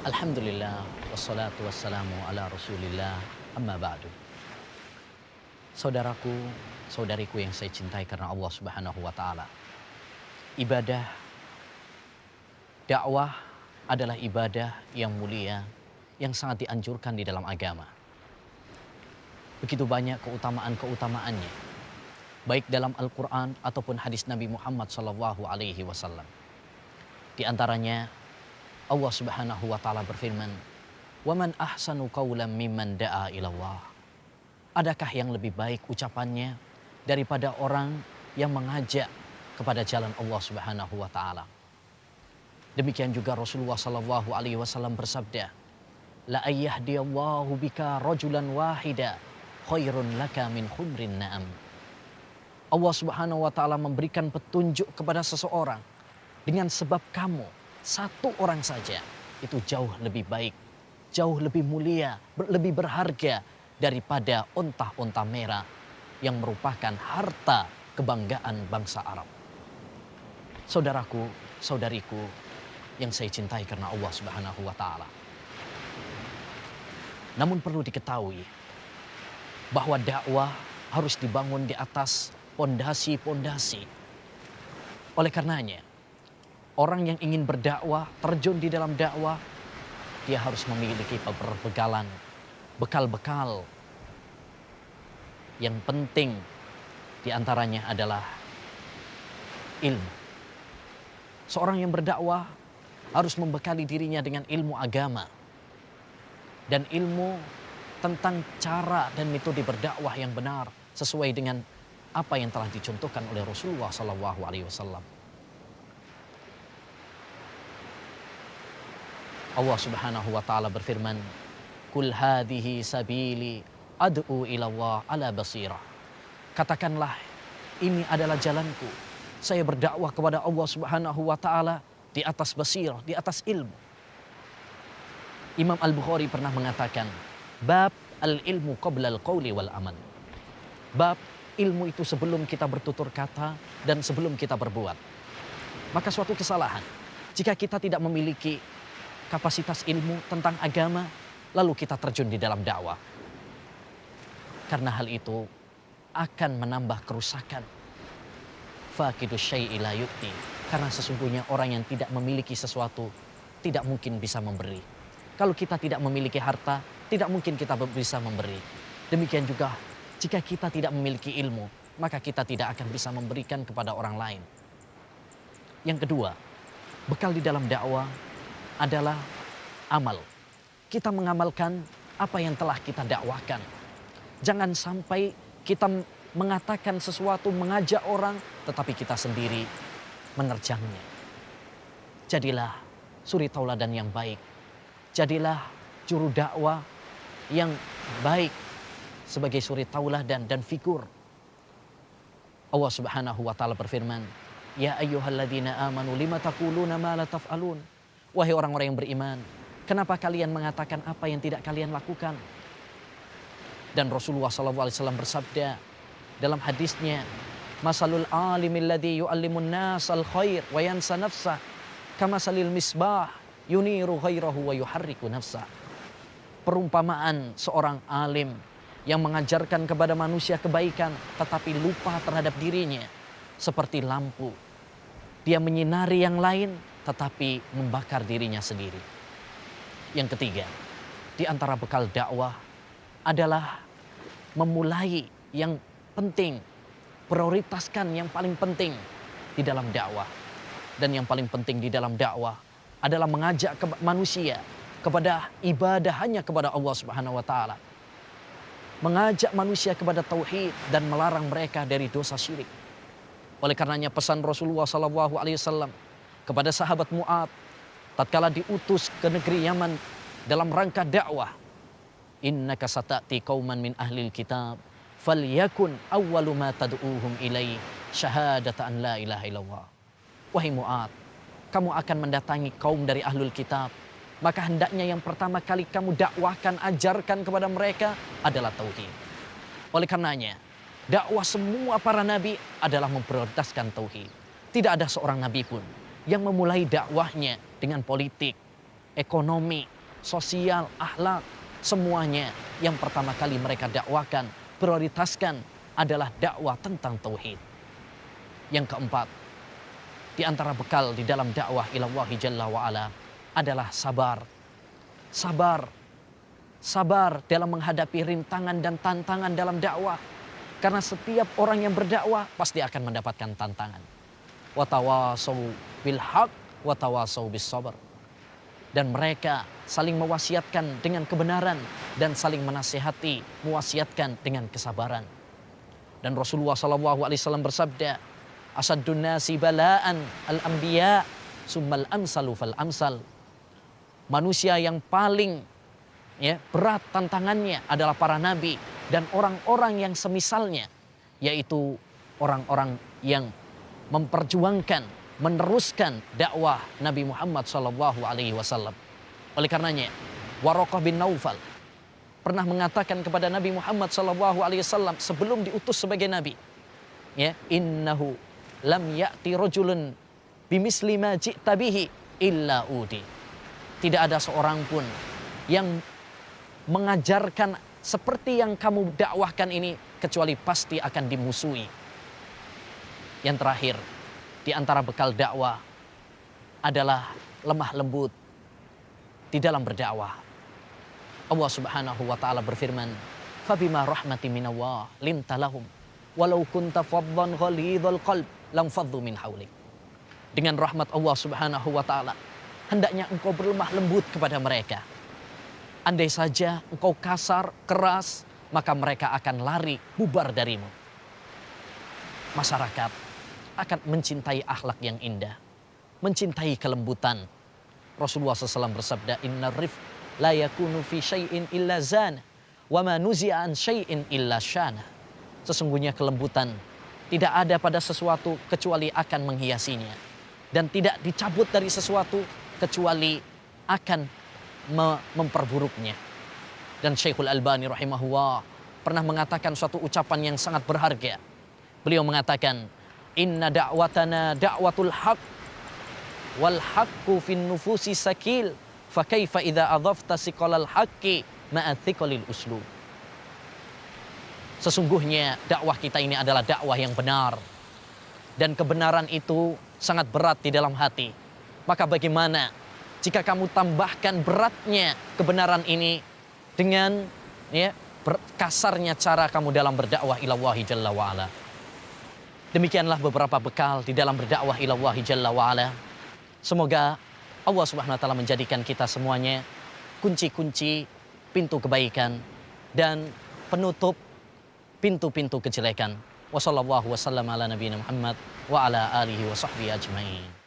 Alhamdulillah, wassalatu wassalamu ala rasulillah, amma ba'du. Saudaraku, saudariku yang saya cintai karena Allah subhanahu wa ta'ala. Ibadah, dakwah adalah ibadah yang mulia, yang sangat dianjurkan di dalam agama. Begitu banyak keutamaan-keutamaannya, baik dalam Al-Quran ataupun hadis Nabi Muhammad SAW. Di antaranya, Allah subhanahu wa ta'ala berfirman, "Waman ahsanu qawlan mimman da'a ilallah." Adakah yang lebih baik ucapannya daripada orang yang mengajak kepada jalan Allah subhanahu wa ta'ala. Demikian juga Rasulullah sallallahu alaihi wasallam bersabda, "La ayyahdiyallahu bika rajulan wahida khairun laka min humrin na'am." Allah subhanahu wa ta'ala memberikan petunjuk kepada seseorang dengan sebab kamu satu orang saja, itu jauh lebih baik, jauh lebih mulia, lebih berharga daripada onta-onta merah yang merupakan harta kebanggaan bangsa Arab. Saudaraku, saudariku yang saya cintai karena Allah subhanahu wa ta'ala. Namun perlu diketahui bahwa dakwah harus dibangun di atas pondasi-pondasi. Oleh karenanya, orang yang ingin berdakwah, terjun di dalam dakwah, dia harus memiliki perbekalan, bekal-bekal yang penting di antaranya adalah ilmu. Seorang yang berdakwah harus membekali dirinya dengan ilmu agama dan ilmu tentang cara dan metode berdakwah yang benar sesuai dengan apa yang telah dicontohkan oleh Rasulullah SAW. Allah subhanahu wa ta'ala berfirman, "Kul hadhihi sabili ad'u ila Allah ala basirah." Katakanlah, ini adalah jalanku. Saya berdakwah kepada Allah subhanahu wa ta'ala di atas basirah, di atas ilmu. Imam Al-Bukhari pernah mengatakan, "Bab al-ilmu qabla al-qawli wal amal." Bab ilmu itu sebelum kita bertutur kata dan sebelum kita berbuat. Maka suatu kesalahan jika kita tidak memiliki kapasitas ilmu tentang agama, lalu kita terjun di dalam dakwah. Karena hal itu akan menambah kerusakan. Faqidus syai'i la yu'ti. Karena sesungguhnya orang yang tidak memiliki sesuatu tidak mungkin bisa memberi. Kalau kita tidak memiliki harta, tidak mungkin kita bisa memberi. Demikian juga jika kita tidak memiliki ilmu, maka kita tidak akan bisa memberikan kepada orang lain. Yang kedua, bekal di dalam dakwah adalah amal. Kita mengamalkan apa yang telah kita dakwahkan. Jangan sampai kita mengatakan sesuatu, mengajak orang, tetapi kita sendiri menerjangnya. Jadilah suri tauladan yang baik. Jadilah juru dakwah yang baik sebagai suri tauladan dan figur. Allah subhanahu wa ta'ala berfirman, "Ya ayyuhalladzina amanu lima taquluna ma la taf'alun." Wahai orang-orang yang beriman, kenapa kalian mengatakan apa yang tidak kalian lakukan? Dan Rasulullah SAW bersabda dalam hadisnya, "Masalul alimil ladzi yu'allimun nas al khair wa yansa nafsah, kamasalil misbah yuniru ghairahu wa yuharriku nafsah." Perumpamaan seorang alim yang mengajarkan kepada manusia kebaikan tetapi lupa terhadap dirinya seperti lampu. Dia menyinari yang lain tetapi membakar dirinya sendiri. Yang ketiga, di antara bekal dakwah adalah memulai yang penting, prioritaskan yang paling penting di dalam dakwah. Dan yang paling penting di dalam dakwah adalah mengajak manusia kepada ibadah hanya kepada Allah Subhanahu wa taala. Mengajak manusia kepada tauhid dan melarang mereka dari dosa syirik. Oleh karenanya pesan Rasulullah SAW kepada sahabat Mu'ad tatkala diutus ke negeri Yaman dalam rangka dakwah, "Innaka sata'ti qauman min ahlil kitab falyakun awwalu ma tad'uuhum ilai syahadata an la ilaha illallah." Wahai Mu'ad, kamu akan mendatangi kaum dari ahlul kitab, maka hendaknya yang pertama kali kamu dakwahkan, ajarkan kepada mereka adalah tauhid. Oleh karenanya, dakwah semua para nabi adalah memprioritaskan tauhid. Tidak ada seorang nabi pun yang memulai dakwahnya dengan politik, ekonomi, sosial, akhlak, semuanya yang pertama kali mereka dakwakan, prioritaskan adalah dakwah tentang tauhid. Yang keempat, di antara bekal di dalam dakwah ilallahi jalla wa'ala adalah sabar. Sabar. Sabar dalam menghadapi rintangan dan tantangan dalam dakwah. Karena setiap orang yang berdakwah pasti akan mendapatkan tantangan. Watawasau bil haq, watawasau bis sabar. Dan mereka saling mewasiatkan dengan kebenaran dan saling menasihati, mewasiatkan dengan kesabaran. Dan Rasulullah SAW bersabda, asaddun nasi bala'an al-anbiya summal amsalu fal amsal. Manusia yang paling berat tantangannya adalah para nabi dan orang-orang yang semisalnya, yaitu orang-orang yang memperjuangkan, meneruskan dakwah Nabi Muhammad SAW. Oleh karenanya, Waraqah bin Naufal pernah mengatakan kepada Nabi Muhammad SAW sebelum diutus sebagai nabi, innahu lam ya'ti rajulun bimisli ma ji'ta bihi illa udi. Tidak ada seorang pun yang mengajarkan seperti yang kamu dakwahkan ini kecuali pasti akan dimusuhi. Yang terakhir, di antara bekal dakwah adalah lemah lembut di dalam berdakwah. Allah Subhanahu wa taala berfirman, "Fabima rahmatin minallah linta lahum walau kunta faddan ghalidhal qalb lam faddu min haulik." Dengan rahmat Allah Subhanahu wa taala, hendaknya engkau berlemah lembut kepada mereka. Andai saja engkau kasar, keras, maka mereka akan lari, bubar darimu. Masyarakat akan mencintai akhlak yang indah, mencintai kelembutan. Rasulullah SAW bersabda, inna rif la yakunu fi syai'in illa zana, wa ma nuzi'a an syai'in illa syana. Sesungguhnya kelembutan tidak ada pada sesuatu kecuali akan menghiasinya. Dan tidak dicabut dari sesuatu kecuali akan memperburuknya. Dan Syekhul Albani rahimahullah pernah mengatakan suatu ucapan yang sangat berharga. Beliau mengatakan, inna da'watana da'watul haq wal haqqu fin nufusi sakil fa kaifa idza adhafta siqalal haqqi ma'a thiqalil uslub. Sesungguhnya dakwah kita ini adalah dakwah yang benar, dan kebenaran itu sangat berat di dalam hati. Maka bagaimana jika kamu tambahkan beratnya kebenaran ini dengan kasarnya cara kamu dalam berdakwah ilallahi jalla wa'ala. Demikianlah beberapa bekal di dalam berdakwah ilallahi jalla wa'ala. Semoga Allah Subhanahu wa taala menjadikan kita semuanya kunci-kunci pintu kebaikan dan penutup pintu-pintu kejelekan. Wassallallahu wasallam ala nabiyina Muhammad wa ala alihi wa sahbihi ajmain.